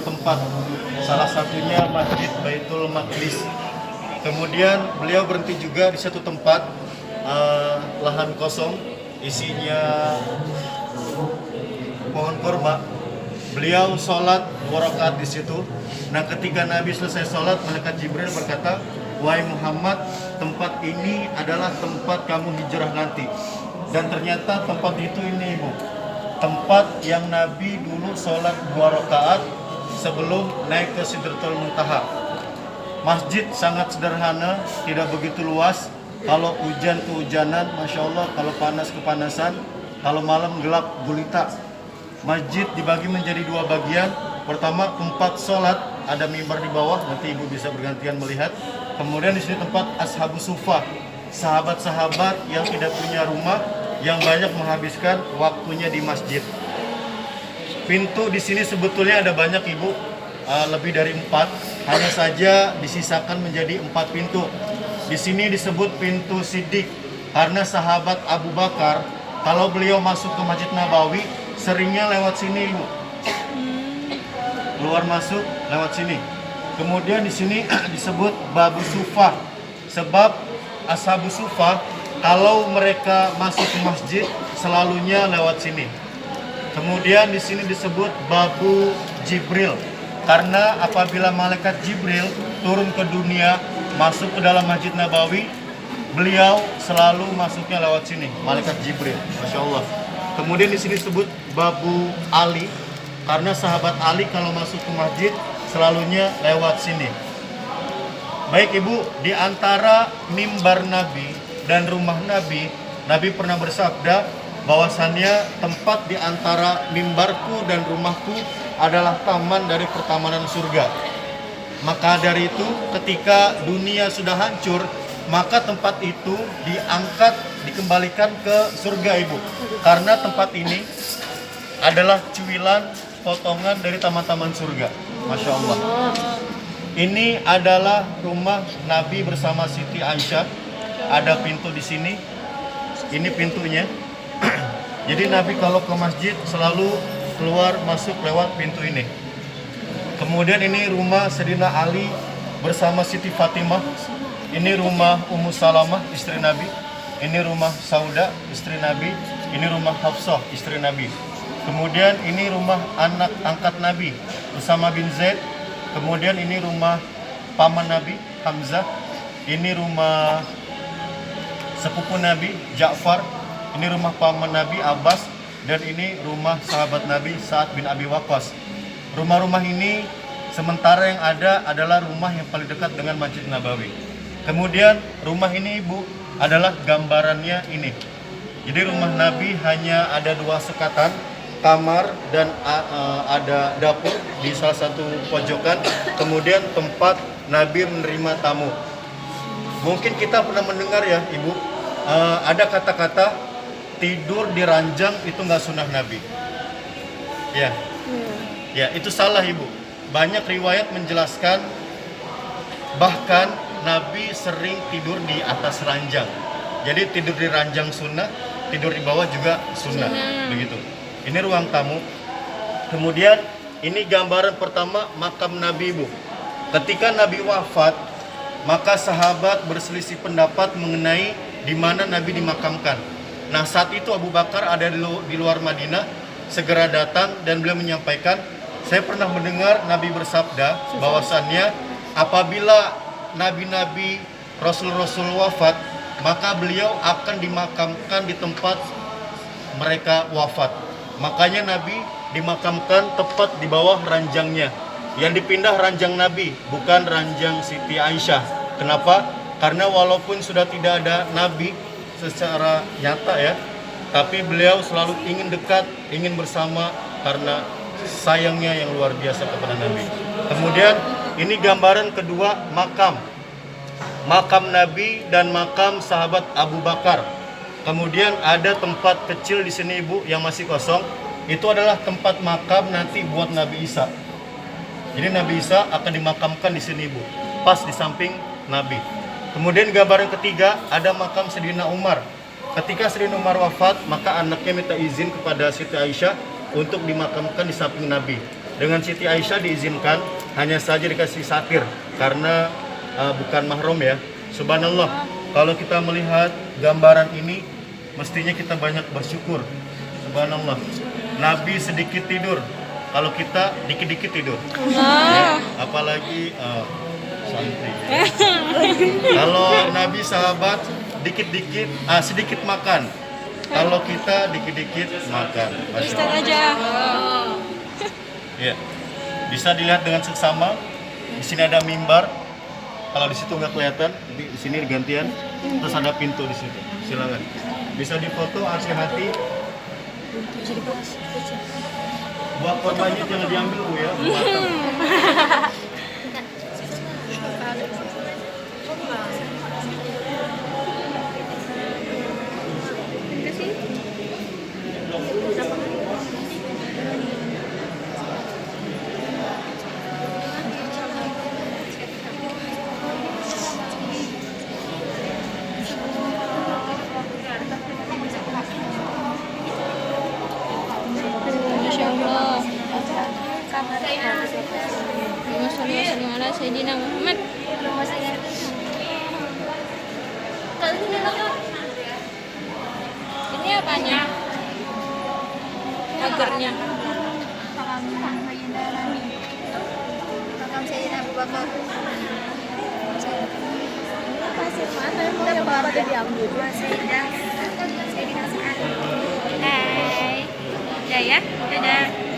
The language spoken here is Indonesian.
beberapa tempat. Salah satunya Masjid Baitul Maqdis. Kemudian beliau berhenti juga di satu tempat, lahan kosong, isinya pohon korma. Beliau sholat 2 rakaat di situ. Nah, ketika Nabi selesai sholat, malaikat Jibril berkata, "Wahai Muhammad, tempat ini adalah tempat kamu hijrah nanti." Dan ternyata tempat itu ini, Ibu, tempat yang Nabi dulu sholat 2 rakaat sebelum naik ke Sidratul Muntaha. Masjid sangat sederhana, tidak begitu luas. Kalau hujan kehujanan, Masya Allah. Kalau panas kepanasan. Kalau malam gelap gulita. Masjid dibagi menjadi 2 bagian. Pertama, tempat sholat, ada mimbar di bawah, nanti ibu bisa bergantian melihat. Kemudian di sini tempat ashabus sufa, sahabat-sahabat yang tidak punya rumah, yang banyak menghabiskan waktunya di masjid. Pintu di sini sebetulnya ada banyak, Ibu, lebih dari 4. Hanya saja disisakan menjadi 4 pintu. Di sini disebut pintu Siddiq karena sahabat Abu Bakar, kalau beliau masuk ke Masjid Nabawi, seringnya lewat sini, Ibu. Keluar masuk lewat sini. Kemudian di sini disebut Babu Sufa, sebab Ashabus Sufa kalau mereka masuk ke masjid selalunya lewat sini. Kemudian di sini disebut Babu Jibril karena apabila malaikat Jibril turun ke dunia masuk ke dalam Masjid Nabawi, beliau selalu masuknya lewat sini, malaikat Jibril. Masya Allah. Kemudian di sini disebut Babu Ali karena sahabat Ali kalau masuk ke masjid selalunya lewat sini. Baik, Ibu, di antara mimbar Nabi dan rumah Nabi, Nabi pernah bersabda bahwasannya tempat di antara mimbarku dan rumahku adalah taman dari pertamanan surga. Maka dari itu ketika dunia sudah hancur, maka tempat itu diangkat, dikembalikan ke surga, Ibu. Karena tempat ini adalah cuilan potongan dari taman-taman surga. Masya Allah. Ini adalah rumah Nabi bersama Siti Aisyah. Ada pintu di sini. Ini pintunya. Jadi Nabi kalau ke masjid selalu keluar masuk lewat pintu ini. Kemudian ini rumah Sayyidina Ali bersama Siti Fatimah. Ini rumah Ummu Salamah, istri Nabi. Ini rumah Sauda, istri Nabi. Ini rumah Hafsah, istri Nabi. Kemudian ini rumah anak angkat Nabi, Usama bin Zaid. Kemudian ini rumah paman Nabi, Hamzah. Ini rumah sepupu Nabi, Ja'far. Ini rumah paman Nabi, Abbas. Dan ini rumah sahabat Nabi, Sa'ad bin Abi Waqqas. Rumah-rumah ini sementara yang ada adalah rumah yang paling dekat dengan Masjid Nabawi. Kemudian rumah ini, Ibu, adalah gambarannya ini. Jadi rumah Nabi hanya ada 2 sekatan, kamar dan ada dapur di salah satu pojokan. Kemudian tempat Nabi menerima tamu. Mungkin kita pernah mendengar ya, Ibu, ada kata-kata tidur di ranjang itu nggak sunnah Nabi. Ya, ya itu salah, Ibu. Banyak riwayat menjelaskan bahkan Nabi sering tidur di atas ranjang. Jadi tidur di ranjang sunnah, tidur di bawah juga sunnah, begitu. Ini ruang tamu. Kemudian ini gambaran pertama makam Nabi, Ibu. Ketika Nabi wafat, maka sahabat berselisih pendapat mengenai di mana Nabi dimakamkan. Nah, saat itu Abu Bakar ada di luar Madinah, segera datang dan beliau menyampaikan, saya pernah mendengar Nabi bersabda bahwasannya apabila nabi-nabi, rasul-rasul wafat, maka beliau akan dimakamkan di tempat mereka wafat. Makanya Nabi dimakamkan tepat di bawah ranjangnya. Yang dipindah ranjang Nabi, bukan ranjang Siti Aisyah. Kenapa? Karena walaupun sudah tidak ada Nabi secara nyata ya, tapi beliau selalu ingin dekat, ingin bersama karena sayangnya yang luar biasa kepada Nabi. Kemudian ini gambaran kedua makam Nabi dan makam sahabat Abu Bakar. Kemudian ada tempat kecil di sini, Ibu, yang masih kosong. Itu adalah tempat makam nanti buat Nabi Isa. Jadi Nabi Isa akan dimakamkan di sini, Ibu, pas di samping Nabi. Kemudian gambaran ketiga ada makam Sayyidina Umar. Ketika Sayyidina Umar wafat, maka anaknya minta izin kepada Siti Aisyah untuk dimakamkan di samping Nabi. Dengan Siti Aisyah diizinkan, hanya saja dikasih satir karena bukan mahram ya. Subhanallah, kalau kita melihat gambaran ini, mestinya kita banyak bersyukur. Subhanallah, Nabi sedikit tidur, kalau kita dikit-dikit tidur. Ya, apalagi santri. Ya. Kalau Nabi sahabat dikit-dikit, sedikit makan. Kalau kita dikit-dikit makan. Ustaz aja. Ya, bisa dilihat dengan seksama. Di sini ada mimbar. Kalau di situ nggak kelihatan, di sini gantian. Terus ada pintu di situ. Silakan. Bisa difoto, hati-hati. Buah korbannya jangan diambil Bu ya. Masya Allah. Allahumma ala Sayyidina Muhammad. Ini apanya? Pagernya. Makam Sayyidina Abu Bakar. Pasir mana yang baru diambil? Sayyidina Sayyidina Sa'ad. Hai. Udah ya? Dadah.